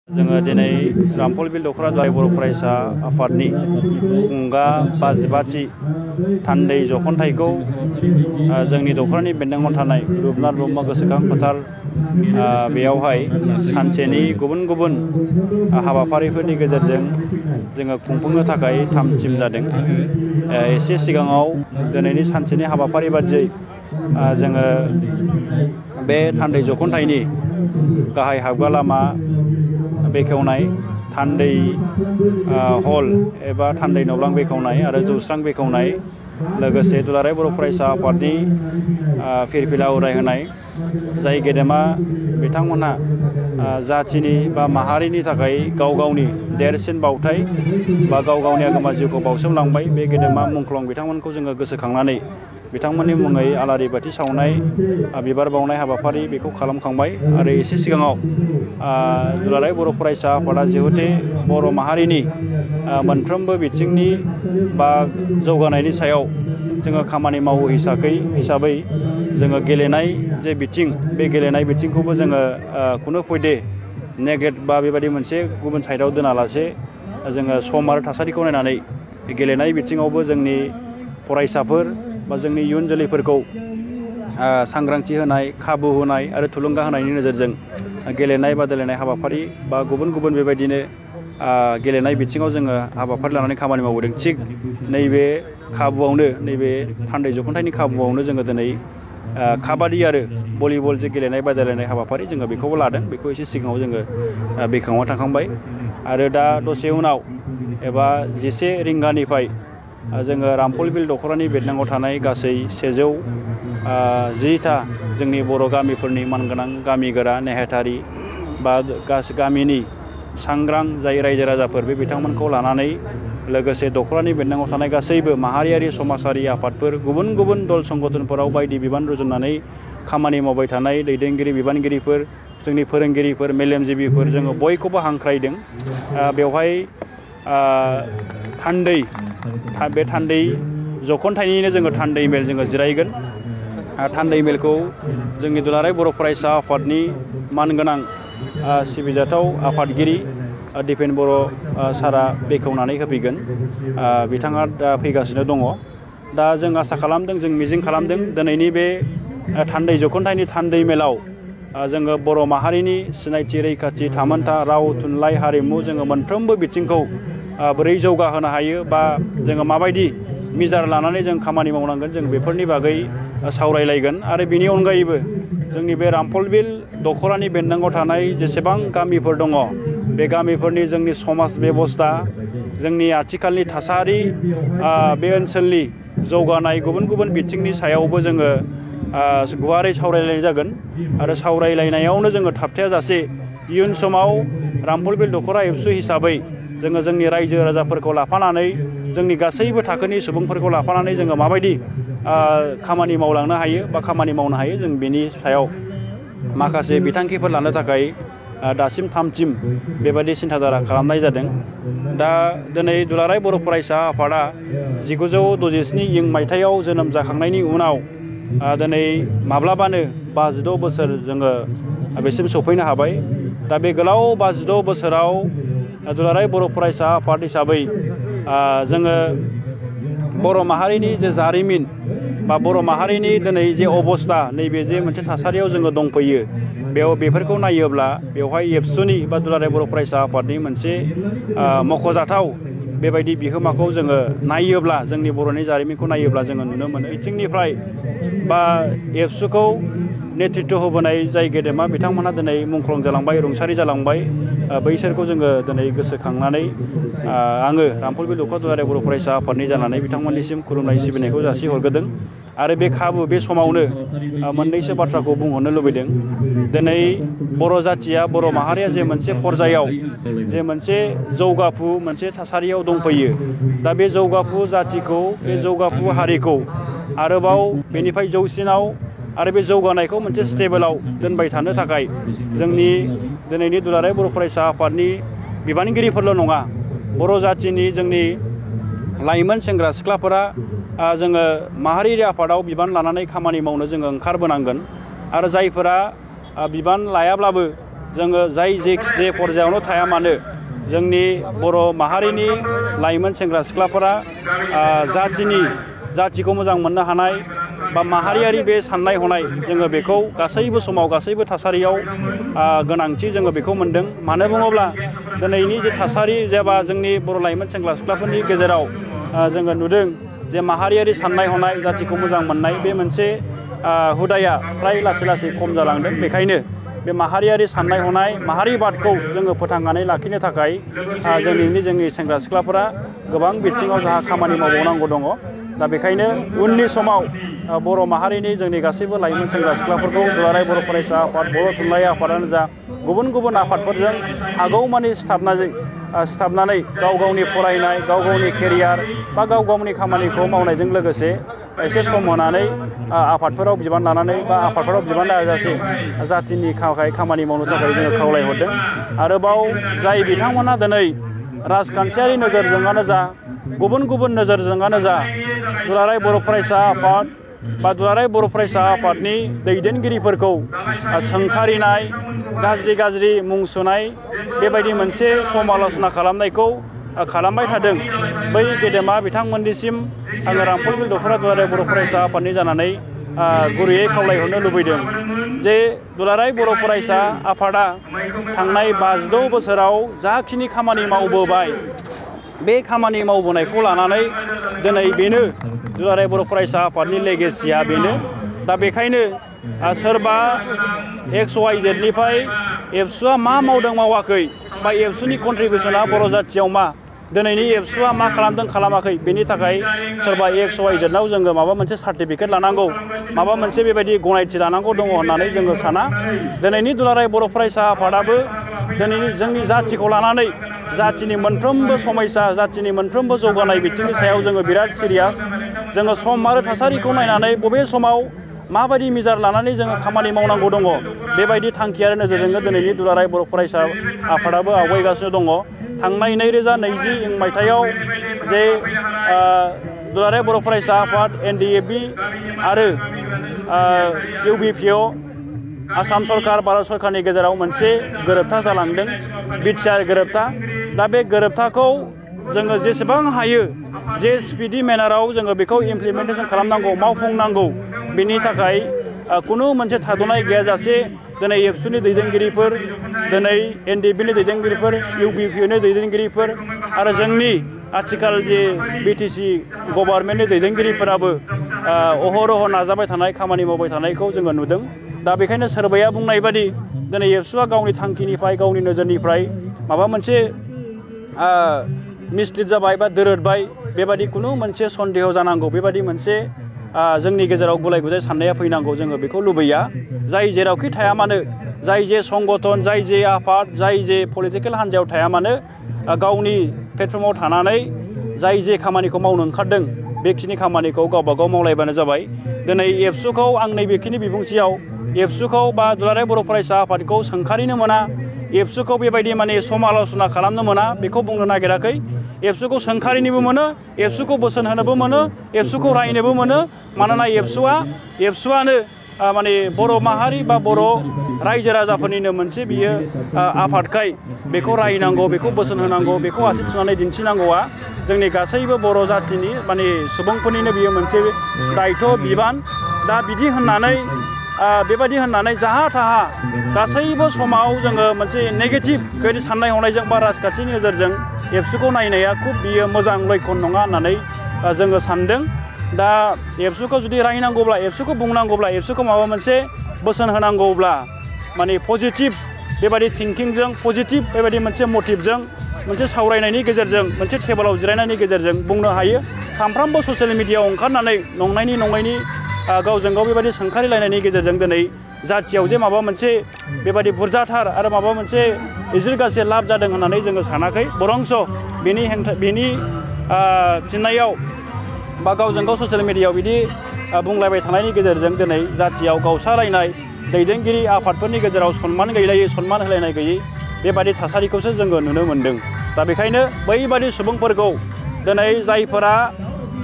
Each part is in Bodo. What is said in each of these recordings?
जोङो दिनै रामफलबिल दख'रा दुलाराय बर' फरायसा आफादनि खुंगा 55थि थान्दै जख'न्थाइखौ जोंनि दख'रानि बेन्दोङाव थानाय रुपनाथ ब्रह्म गोसोखां फोथार बेयावहाय सानसेनि गुबुन गुबुन हाबाफारिफोरनि गेजेरजों जोङो खुंफुंनो थाखाय थाम-थिम जादों। एसे सिगाङाव दिनैनि सानसेनि हाबाफारि बादियै जोङो बे थान्दै जख'न्थाइनि गाहाय हाबग्रा लामा बेखेवनाय, थान्दै हल एबा थान्दै न'लां बेखेवनाय आरो जौस्रां बेखेवनाय, लोगोसे दुलाराय बर' फरायसा आफादनि फिरफिला उरायहोनाय, जाय गेदेमा बिथांमोनहा जाथिनि बा माहारिनि थाखाय गाव गावनि देरसिन बावथाय बा गाव गावनि आगोमा जिउखौ बावसोमलांबाय। बे गेदेमा मुंख्लं बिथांमोनखौ जोङो गोसोखांनानै बिथांमोननि मुङै आलारि बाथि सावनाय, बिबार बावनाय हाबाफारि बेखौ खालामखांबाय। आरो एसे सिगाङाव दुलाराय बर' फरायसा आफादा जिहेथु बर' माहारिनि मोनफ्रोमबो बिथिंनि बा जौगानायनि सायाव जोङो खामानि मावो हिसाबै जोङो गेलेनाय जे बिथिं, बे गेलेनाय बिथिंखौबो जोङो खुनु फैदे नेगेट बा बेबायदि मोनसे गुबुन साइडआव दोनालासे जोङो सम आरो थासारिखौ नायनानै गेलेनाय बिथिङावबो जोंनि फरायसाफोर बा जोंनि इयुन जोलैफोरखौ सांग्रांथि होनाय, खाबु होनाय आरो थुलुंगा होनायनि नोजोरजों गेलेनाय बादायलायनाय हाबाफारि बा गुबुन गुबुन बेबायदिनो गेलेनाय बिथिङाव जोङो हाबाफारि लानानै खामानि मावबोदों। थिग नैबे खाबुआवनो, नैबे थान्दै जख'न्थाइनि खाबुआवनो जोङो दिनै काबादि आरो भलिबल जे गेलेनाय बादायलायनाय हाबाफारि जोङो बेखौबो लादों। बेखौ एसे सिगाङाव जोङो बेखेवना थांखांबाय। आरो दा दसे उनाव एबा 11 रिंगानिफ्राय जोङो रामफलबिल दख'रानि बेन्दोङाव थानाय गासै 110टा जोंनि बर' गामिफोरनि मानगोनां गामिगोरा नेहाथारि बा गामिनि सांग्रां जाय रायजो राजाफोर बे बिथांमोनखौ लानानै लोगोसे दख'रानि बेन्दोङाव थानाय गासैबो माहारियारि समाजारि आफादफोर, गुबुन गुबुन दल संगठनफोराव बायदि बिबान रुजुननानै खामानि मावबाय थानाय दैदेनगिरि बिबानगिरिफोर, जोंनि फोरोंगिरिफोर, मेलेमजिबिफोर जोङो बयखौबो हांख्रायदों। बेवहाय बे थान्दै जख'न्थाइनिनो जोङो थान्दै मेल जोङो जिरायगोन। थान्दै मेलखौ जोंनि दुलाराय बर' फरायसा आफादनि मानगोनां सिबिजाथाव आफादगिरि दिपेन बर' सारा बेखेवनानै होफैगोन। बिथाङा दा फैगासिनो दङ। दा जों आसा खालामदों, जों मिजिं खालामदों दिनैनि बे थान्दै जख'न्थाइनि थान्दै मेलाव जोङो बर' माहारिनि सिनायथि, रैखाथि, थामोनथा, राव, थुनलाइ, हारिमु जोङो मोनफ्रोमबो बिथिंखौ बोरै जौगाहोनो हायो बा जोङो माबायदि मिजार लानानै जों खामानि मावनांगोन, जों बेफोरनि बागै सावरायलायगोन। आरो बिनि अनगायैबो जोंनि बे रामफलबिल दख'रानि बेन्दोङाव थानाय जेसेबां गामिफोर दङ, बे गामिफोरनि जोंनि समाज बेबस्था, जोंनि आथिखालनि थासारि, बे ओनसोलनि जौगानाय गुबुन गुबुन बिथिंनि सायावबो जोङो गुवारै सावरायलायनाय जागोन। आरो सावरायलायनायावनो जोङो थाबथायाजासे इयुन समाव रामफलबिल दख'रा एबसु हिसाबै जोङो जोंनि रायजो राजाफोरखौ लाफानानै, जोंनि गासैबो थाखोनि सुबुंफोरखौ लाफानानै जोङो माबायदि खामानि मावलांनो हायो बा खामानि मावनो हायो, जों बेनि सायाव माखासे बिथांखिफोर लानो थाखाय दासिम थाम-थिम बेबायदि सिन्थाधारा खालामनाय जादों। दा दिनै दुलाराय बर' फरायसा आफादा 1967 मायथाइयाव जोनोम जाखांनायनि उनाव दिनै माब्लाबानो 56 बोसोर जोङो बेसिम सफैनो हाबाय। दा बे गोलाव 56 बोसोराव दुलाराय बर' फरायसा आफाद हिसाबै जोङो बर' माहारिनि जे जारिमिन बा बर' माहारिनि दिनै जे अबस्था, नैबे जे मोनसे थासारियाव जोङो दंफैयो, बेफोरखौ नायोब्ला बेवहाय एबसुनि बा दुलाराय बर' फरायसा आफादनि मोनसे मख'जाथाव बेबायदि बिहोमाखौ जोङो नायोब्ला, जोंनि बर'नि जारिमिनखौ नायोब्ला जोङो नुनो मोनो। इथिंनिफ्राय बा एबसुखौ नेतृत्व होबोनाय जाय गेदेमा बिथांमोनहा दिनै मुंख्लं जालांबाय, रुंसारि जालांबाय, बैसोरखौ जोङो दिनै गोसोखांनानै आङो रामफलबिल दख'रा दुलाराय बर' फरायसा आफादनि जानानै बिथांमोननिसिम खुलुमनाय सिबिनायखौ जासिहरग्रोदों। आरो बे खाबु, बे समावनो मोननैसो बाथ्राखौ बुंहरनो लुबैदों। दिनै बर' जाथिया, बर' माहारिया जे मोनसे पर्यायाव, जे मोनसे जौगाफु मोनसे थासारियाव दंफैयो, दा बे जौगाफु जाथिखौ, बे जौगाफु हारिखौ आरोबाव बेनिफ्राय जौसिनाव आरो बे जौगानायखौ मोनसे स्टेबोलाव दोनबाय थानो थाखाय जोंनि दिनैनि दुलाराय बर' फरायसा आफादनि बिबानगिरिफोरल' नङा, बर' जाथिनि जोंनि लाइमोन सेंग्रा सिख्लाफोरा जोङो माहारियारि आफादाव बिबान लानानै खामानि मावनो जोङो ओंखारबोनांगोन। आरो जायफोरा बिबान लायाब्लाबो जोङो जे पर्यायावनो थाया मानो जोंनि बर' माहारिनि लाइमोन सेंग्रा सिख्लाफोरा जाथिखौ मोजां मोननो हानाय बा माहारियारि बे साननाय हनाय जोङो बेखौ गासैबो समाव गासैबो थासारियाव गोनांथि जोङो बेखौ मोनदों। मानो बुङोब्ला दिनैनि जे थासारि जेब्ला जोंनि बर' लाइमोन सेंग्रा सिख्लाफोरनि गेजेराव जोङो नुदों जे माहारियारि साननाय हनाय जाथिखौ मोजां मोननाय बे मोनसे हुदाया फ्राय लासै लासै खम जालांदों। बेखायनो बे माहारियारि साननाय हनाय माहारिबादखौ जोङो फोथांनानै लाखिनो थाखाय जोंनि सेंग्रा सिख्लाफोरा गोबां बिथिङाव जोंहा खामानि मावबावनांगौ दङ। दा बेखायनो उननि समाव बर' माहारिनि जोंनि गासैबो लाइमोन सेंग्रा सिख्लाफोरखौ दुलाराय बर' फरायसा आफाद, बर' थुनलाइ आफादानो जा गुबुन गुबुन आफादफोरजों हागौमानि सिथाबनानै गाव गावनि फरायनाय, गाव गावनि केरियार बा गाव गावनि खामानिखौ मावनायजों लोगोसे एसे सम होनानै आफादफोराव बिबान लानानै बा आफादफोराव बिबान लायाजासे जाथिनि थाखाय खामानि मावनो थाखाय जोङो खावलायहरदों। आरोबाव जाय बिथांमोना दिनै राजखान्थियारि नोजोरजोंआनो जा गुबुन गुबुन नोजोरजोंआनो जा दुलाराय बर' फरायसा आफाद बा दुलाराय बर' फरायसा आफादनि दैदेनगिरिफोरखौ सोंखारिनाय, गाज्रि मुं सुनाय बेबायदि मोनसे समाल'सना खालामनायखौ खालामबाय थादों। बै गेदेमा बिथांमोननिसिम आङो रामफलबिल दख'रा दुलाराय बर' फरायसा आफादनि जानानै गुरैयै खावलायहरनो लुबैदों जे दुलाराय बर' फरायसा आफादा थांनाय 56 बोसोराव जाखिनि खामानि मावबोबाय बे खामानि मावबोनायखौ लानानै दिनै बेनो दुलाराय बर' फरायसा आफादनि लेगेसिया बेनो। दा बेखायनो सोरबा XYZनिफ्राय एबसुआ मा मावदों मावाखै बा एबसुनि कन्ट्रिबिउसना बर' जाथियाव मा दिनैनि एबसुआ मा खालामदों खालामाखै बेनि थाखाय सोरबा XYZनाव जोङो माबा मोनसे सार्टिफिकेट लानांगौ, माबा मोनसे बेबायदि गनायथि लानांगौ दङ होननानै जोङो साना। दिनैनि दुलाराय बर' फरायसा आफादाबो दिनैनि जोंनि जाथिखौ लानानै जाथिनि मोनफ्रोमबो समयसा, जाथिनि मोनफ्रोमबो जौगानाय बिथिंनि सायाव जोङो बिराद सिरियास। जोङो सम आरो थासारिखौ नायनानै बबे समाव माबायदि मिजार लानानै जोङो खामानि मावनांगौ दङ बेबायदि थांखि आरो नोजोरजोंनो दिनैनि दुलाराय बर' फरायसा आफादाबो आवगायगासिनो दङ। थांनाय 2020 मायथाइयाव जे दुलाराय बर' फरायसा आफाद, NDFB आरो UBPO आसाम सरकार भारत सरकारनि गेजेराव मोनसे गोरोबथा जालांदों, बिटिआर गोरोबथा। दा बे गोरोबथाखौ जोङो जेसेबां हायो जे स्पिडि मेनाराव जोङो बेखौ इमप्लिमेन्टेसन खालामनांगौ, मावफुंनांगौ। बेनि थाखाय खुनु मोनसे थाद'नाय गैयाजासे दिनै एबसुनि दैदेनगिरिफोर, दिनै NDFBनि दैदेनगिरिफोर, UBPनि दैदेनगिरिफोर आरो जोंनि आथिखाल जे BTC गभर्नमेन्टनि दैदेनगिरिफोराबो अहरह नाजाबाय थानाय, खामानि मावबाय थानायखौ जोङो नुदों। दा बेखायनो सोरबाया बुंनाय बादि दिनै एबसुआ गावनि थांखिनिफ्राय, गावनि नोजोरनिफ्राय माबा मोनसे मिसलिड जाबाय बा दोरोदबाय बेबादि खुनु मोनसे सन्देह जानांगौ, बेबादि मोनसे जोंनि गेजेराव गुलाय गुजाय साननाया फैनांगौ जोङो बेखौ लुबैया। जाय जेरावखि थाया मानो, जाय जे संगठन, जाय जे आफाद, जाय जे पलिटिकेल हान्जायाव थाया मानो गावनि प्लेटफर्माव थानानै जाय जे खामानिखौ मावनो ओंखारदों बेखिनि खामानिखौ गावबा गाव मावलायबानो जाबाय। दिनै एबसुखौ आं नैबेखिनि बिबुंथियाव एबसुखौ बा दुलाराय बर' फरायसा आफादखौ सोंखारिनो मोना, एबसुखौ बेबायदि माने समाल'सना खालामनो मोना बेखौ बुंनो नागिराखै। एबसुखौ सोंखारिनोबो मोनो, एबसुखौ बोसोन होनोबो मोनो, एबसुखौ रायनोबो मोनो। मानोना एबसुआनो माने बर' माहारि बा बर' रायजो राजाफोरनिनो मोनसे बियो आफादखाय बेखौ रायनांगौ, बेखौ बोसोन होनांगौ, बेखौ आसि थुनानै दिन्थिनांगौआ जोंनि गासैबो बर' जाथिनि माने सुबुंफोरनिनो बियो मोनसे दायथ' बिबान। दा बिदि होननानै बेबायदि होननानै जाहा थाहा गासैबो समाव जोङो मोनसे नेगेटिभ बेबायदि साननाय हनायजों बा राजखान्थिनि नोजोरजों एबसुखौ नायनाया खुब बियो मोजां लैखोन नङा होननानै जोङो सानदों। दा एबसुखौ जुदि रायनांगौब्ला, एबसुखौ बुंनांगौब्ला, एबसुखौ माबा मोनसे बोसोन होनांगौब्ला माने पजिटिभ बेबायदि थिंकिंजों, पजिटिभ बेबायदि मोनसे मटिभजों, मोनसे सावरायनायनि गेजेरजों, मोनसे टेबोलाव जिरायनायनि गेजेरजों बुंनो हायो। सानफ्रामबो ससियेल मिडियायाव ओंखारनानै नंनायनि गावजों गाव बेबायदि सोंखारिलायनायनि गेजेरजों दिनै जाथियाव जे माबा मोनसे बेबायदि बुरजाथार आरो माबा मोनसे इजिलगासे लाब जादों होननानै जोङो सानाखै। बरंस बेनि फिननायाव बा गावजों गाव ससियेल मिडियायाव बिदि बुंलायबाय थानायनि गेजेरजों दिनै जाथियाव गावसारायनाय, दैदेनगिरि आफादफोरनि गेजेराव सनमान गैलायै, सनमान होलायनाय गैयै बेबादि थासारिखौसो जोङो नुनो मोन्दों। दा बेखायनो बैबादि सुबुंफोरखौ दिनै जायफोरा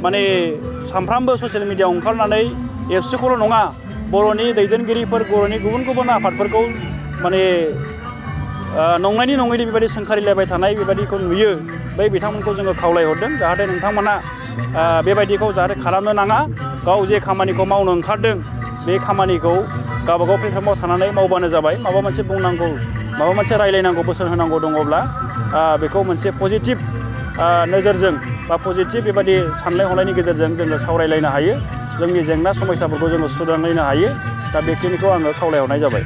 माने सानफ्रामबो ससियेल मिडियायाव ओंखारनानै एबसुखौल' नङा बर'नि दैदेनगिरिफोर, बर'नि गुबुन गुबुन आफादफोरखौ माने नंनायनि नङैनि बेबायदि सोंखारिलायबाय थानाय बेबायदिखौ नुयो बै बिथांमोनखौ जोङो खावलायहरदों जाहाथे नोंथांमोना बेबायदिखौ जाहाथे खालामनो नाङा गाव जे खामानिखौ मावनो ओंखारदों बे खामानिखौ गावबागाव प्लेटफर्माव थानानै मावबानो जाबाय माबा मोनसे बुंनांगौ माबा मोनसे रायलायनांगौ बोसोन होनांगौ दङब्ला बेखौ मोनसे पजिटिभ नोजोरजों बा पजिटिभ बेबायदि साननाय हनायनि गेजेरजों जोङो सावरायलायनो हायो जोंनि जेंना समस्याफोरखौ जोङो सुस्रांलायनो हायो दा बेखिनिखौ आङो खावलायहरनाय जाबाय